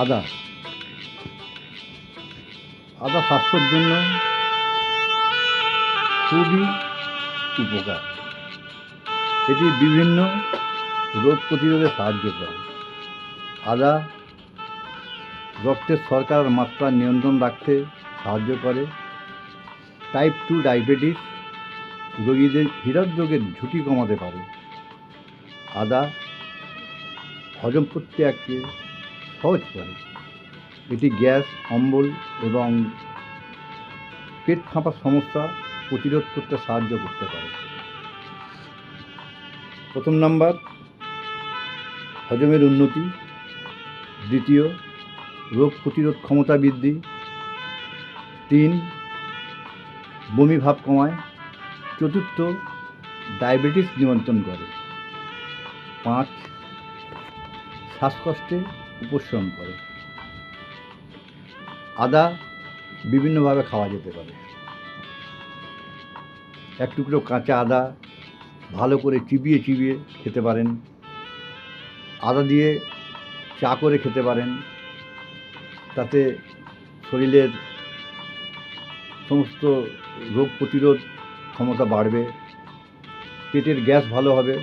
আদা আদা স্বাস্থ্যের জন্য খুবই উপকার। এটি বিভিন্ন রোগ প্রতিরোধে সাহায্য করে। আদা রক্তের শর্করার মাত্রা নিয়ন্ত্রণ রাখতে সাহায্য করে। টাইপ 2 ডায়াবেটিস রোগীদের হৃদরোগের ঝুঁকি কমাতে পারে। আদা হজম প্রক্রিয়াকে সহজ করে। এটি গ্যাস, অম্বল এবং পেট ফাঁপার সমস্যা প্রতিরোধ করতে সাহায্য করতে পারে। প্রথম নাম্বার, হজমের উন্নতি। দ্বিতীয়, রোগ প্রতিরোধ ক্ষমতা বৃদ্ধি। 3, বমি ভাব কমায়। চতুর্থ, ডায়াবেটিস নিয়ন্ত্রণ করে। 5, শ্বাসকষ্টে উপশম করে। আদা বিভিন্নভাবে খাওয়া যেতে পারে। এক টুকরো কাঁচা আদা ভালো করে চিবিয়ে চিবিয়ে খেতে পারেন। আদা দিয়ে চা করে খেতে পারেন। তাতে শরীরের সমস্ত রোগ প্রতিরোধ ক্ষমতা বাড়বে। পেটের গ্যাস ভালো হবে,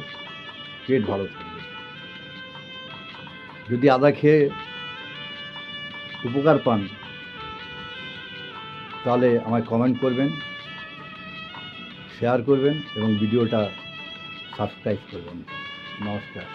পেট ভালো থাকবে। যদি আদা খেয়ে উপকার পান তাহলে আমায় কমেন্ট করবেন, শেয়ার করবেন এবং ভিডিওটা সাবস্ক্রাইব করবেন। নমস্কার।